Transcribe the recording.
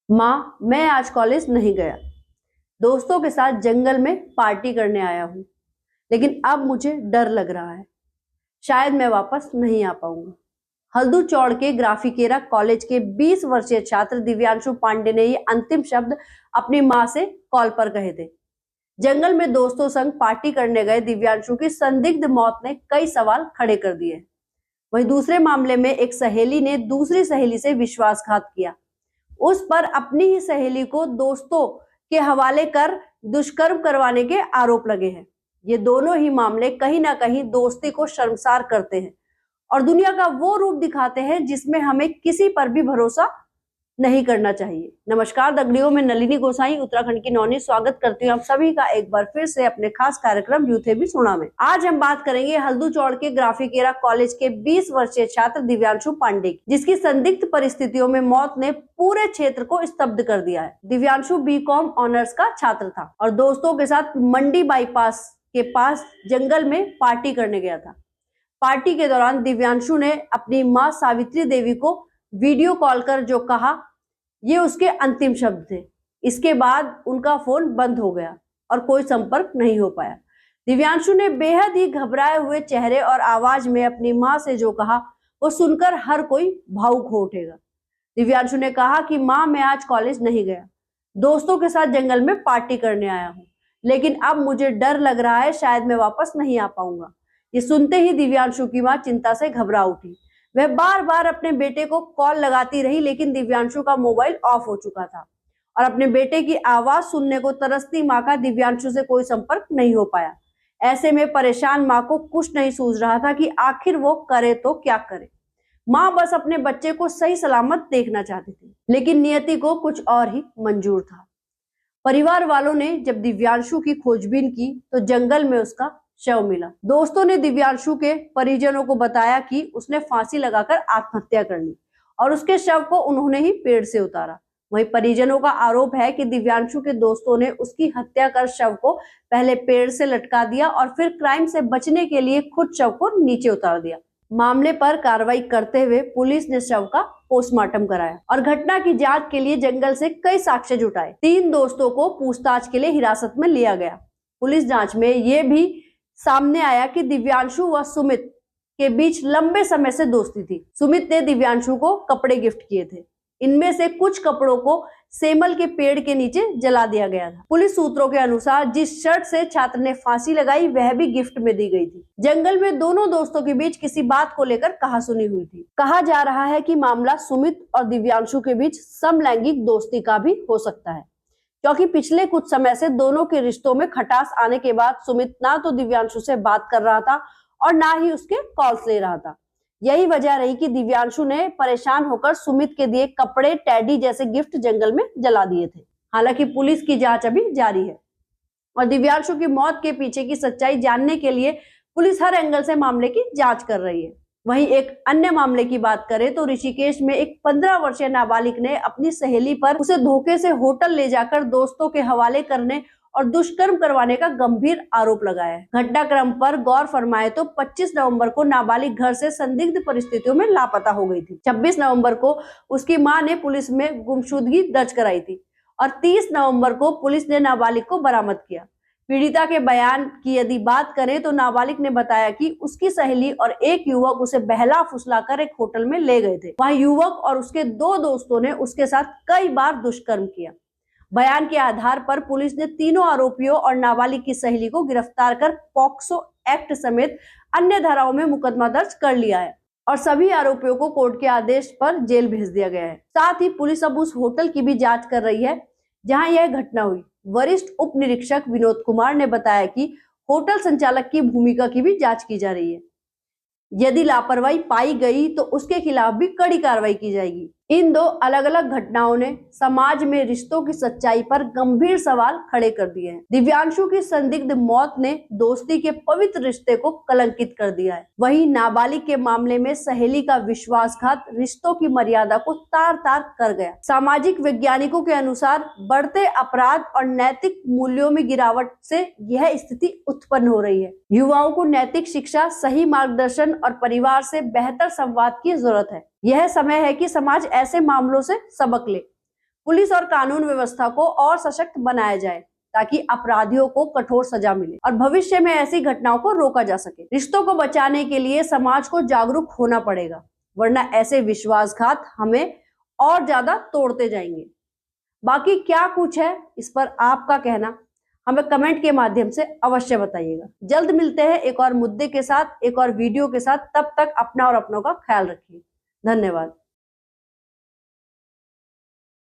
माँ, मैं आज कॉलेज नहीं गया। दोस्तों के साथ जंगल में पार्टी करने आया हूँ, लेकिन अब मुझे डर लग रहा है। शायद मैं वापस नहीं आ पाऊंगा। हल्दू चौड़ के ग्राफिकेरा कॉलेज के 20 वर्षीय छात्र दिव्यांशु पांडे ने ये अंतिम शब्द अपनी माँ से कॉल पर कहे थे। जंगल में दोस्तों संग पार्टी करने गए दिव्यांशु की संदिग्ध मौत ने कई सवाल खड़े कर दिए। वहीं दूसरे मामले में एक सहेली ने दूसरी सहेली से विश्वासघात किया। उस पर अपनी ही सहेली को दोस्तों के हवाले कर दुष्कर्म करवाने के आरोप लगे हैं। ये दोनों ही मामले कहीं ना कहीं दोस्ती को शर्मसार करते हैं और दुनिया का वो रूप दिखाते हैं जिसमें हमें किसी पर भी भरोसा नहीं करना चाहिए। नमस्कार दगड़ियों, में नलिनी गोसाई उत्तराखंड की नौनी स्वागत करती हूँ आप सभी का एक बार फिर से अपने खास कार्यक्रम यूथे भी सुना में। आज हम बात करेंगे हल्दू चौड़ के ग्राफिकेरा कॉलेज के 20 वर्षीय छात्र दिव्यांशु पांडे की, जिसकी संदिग्ध परिस्थितियों में मौत ने पूरे क्षेत्र को स्तब्ध कर दिया है। दिव्यांशु बीकॉम ऑनर्स का छात्र था और दोस्तों के साथ मंडी बाईपास के पास जंगल में पार्टी करने गया था। पार्टी के दौरान दिव्यांशु ने अपनी माँ सावित्री देवी को वीडियो कॉल कर जो कहा, ये उसके अंतिम शब्द थे। इसके बाद उनका फोन बंद हो गया और कोई संपर्क नहीं हो पाया। दिव्यांशु ने बेहद ही घबराए हुए चेहरे और आवाज में अपनी माँ से जो कहा, वो सुनकर हर कोई भावुक हो उठेगा। दिव्यांशु ने कहा कि माँ, मैं आज कॉलेज नहीं गया। दोस्तों के साथ जंगल में पार्टी करने आया हूँ, लेकिन अब मुझे डर लग रहा है, शायद मैं वापस नहीं आ पाऊंगा। ये सुनते ही दिव्यांशु की माँ चिंता से घबरा उठी। वह बार बार अपने बेटे को कॉल लगाती रही, लेकिन दिव्यांशु का मोबाइल ऑफ हो चुका था और अपने बेटे की आवाज सुनने को तरसती माँ का दिव्यांशु से कोई संपर्क नहीं हो पाया। ऐसे में परेशान माँ को कुछ नहीं सूझ रहा था कि आखिर वो करे तो क्या करे। माँ बस अपने बच्चे को सही सलामत देखना चाहती थी, लेकिन नियति को कुछ और ही मंजूर था। परिवार वालों ने जब दिव्यांशु की खोजबीन की तो जंगल में उसका शव मिला। दोस्तों ने दिव्यांशु के परिजनों को बताया कि उसने फांसी लगाकर आत्महत्या कर ली और उसके शव को उन्होंने ही पेड़ से उतारा। वहीं परिजनों का आरोप है कि दिव्यांशु के दोस्तों ने उसकी हत्या कर शव को पहले पेड़ से लटका दिया और फिर क्राइम से बचने के लिए खुद शव को नीचे उतार दिया। मामले पर कार्रवाई करते हुए पुलिस ने शव का पोस्टमार्टम कराया और घटना की जांच के लिए जंगल से कई साक्ष्य जुटाए। 3 दोस्तों को पूछताछ के लिए हिरासत में लिया गया। पुलिस जांच में ये भी सामने आया कि दिव्यांशु व सुमित के बीच लंबे समय से दोस्ती थी। सुमित ने दिव्यांशु को कपड़े गिफ्ट किए थे। इनमें से कुछ कपड़ों को सेमल के पेड़ के नीचे जला दिया गया था। पुलिस सूत्रों के अनुसार जिस शर्ट से छात्र ने फांसी लगाई वह भी गिफ्ट में दी गई थी। जंगल में दोनों दोस्तों के बीच किसी बात को लेकर कहासुनी हुई थी। कहा जा रहा है कि मामला सुमित और दिव्यांशु के बीच समलैंगिक दोस्ती का भी हो सकता है, क्योंकि पिछले कुछ समय से दोनों के रिश्तों में खटास आने के बाद सुमित ना तो दिव्यांशु से बात कर रहा था और ना ही उसके कॉल्स ले रहा था। यही वजह रही कि दिव्यांशु ने परेशान होकर सुमित के दिए कपड़े, टेडी जैसे गिफ्ट जंगल में जला दिए थे। हालांकि पुलिस की जांच अभी जारी है और दिव्यांशु की मौत के पीछे की सच्चाई जानने के लिए पुलिस हर एंगल से मामले की जांच कर रही है। वहीं एक अन्य मामले की बात करें तो ऋषिकेश में एक 15 वर्षीय नाबालिग ने अपनी सहेली पर उसे धोखे से होटल ले जाकर दोस्तों के हवाले करने और दुष्कर्म करवाने का गंभीर आरोप लगाया है। घटनाक्रम पर गौर फरमाए तो 25 नवंबर को नाबालिग घर से संदिग्ध परिस्थितियों में लापता हो गई थी। 26 नवंबर को उसकी मां ने पुलिस में गुमशुदगी दर्ज कराई थी और 30 नवंबर को पुलिस ने नाबालिग को बरामद किया। पीड़िता के बयान की यदि बात करें तो नाबालिग ने बताया कि उसकी सहेली और एक युवक उसे बहला फुसलाकर एक होटल में ले गए थे। वहां युवक और उसके 2 दोस्तों ने उसके साथ कई बार दुष्कर्म किया। बयान के आधार पर पुलिस ने तीनों आरोपियों और नाबालिग की सहेली को गिरफ्तार कर पॉक्सो एक्ट समेत अन्य धाराओं में मुकदमा दर्ज कर लिया है और सभी आरोपियों को कोर्ट के आदेश पर जेल भेज दिया गया है। साथ ही पुलिस अब उस होटल की भी जांच कर रही है जहां यह घटना हुई। वरिष्ठ उप निरीक्षक विनोद कुमार ने बताया कि होटल संचालक की भूमिका की भी जांच की जा रही है। यदि लापरवाही पाई गई तो उसके खिलाफ भी कड़ी कार्रवाई की जाएगी। इन 2 अलग अलग घटनाओं ने समाज में रिश्तों की सच्चाई पर गंभीर सवाल खड़े कर दिए हैं। दिव्यांशु की संदिग्ध मौत ने दोस्ती के पवित्र रिश्ते को कलंकित कर दिया है। वहीं नाबालिग के मामले में सहेली का विश्वासघात रिश्तों की मर्यादा को तार तार कर गया। सामाजिक वैज्ञानिकों के अनुसार बढ़ते अपराध और नैतिक मूल्यों में गिरावट से यह स्थिति उत्पन्न हो रही है। युवाओं को नैतिक शिक्षा, सही मार्गदर्शन और परिवार से बेहतर संवाद की जरूरत है। यह समय है कि समाज ऐसे मामलों से सबक ले। पुलिस और कानून व्यवस्था को और सशक्त बनाया जाए ताकि अपराधियों को कठोर सजा मिले और भविष्य में ऐसी घटनाओं को रोका जा सके। रिश्तों को बचाने के लिए समाज को जागरूक होना पड़ेगा, वरना ऐसे विश्वासघात हमें और ज्यादा तोड़ते जाएंगे। बाकी क्या कुछ है इस पर आपका कहना हमें कमेंट के माध्यम से अवश्य बताइएगा। जल्द मिलते हैं एक और मुद्दे के साथ, एक और वीडियो के साथ। तब तक अपना और अपनों का ख्याल रखिए। धन्यवाद।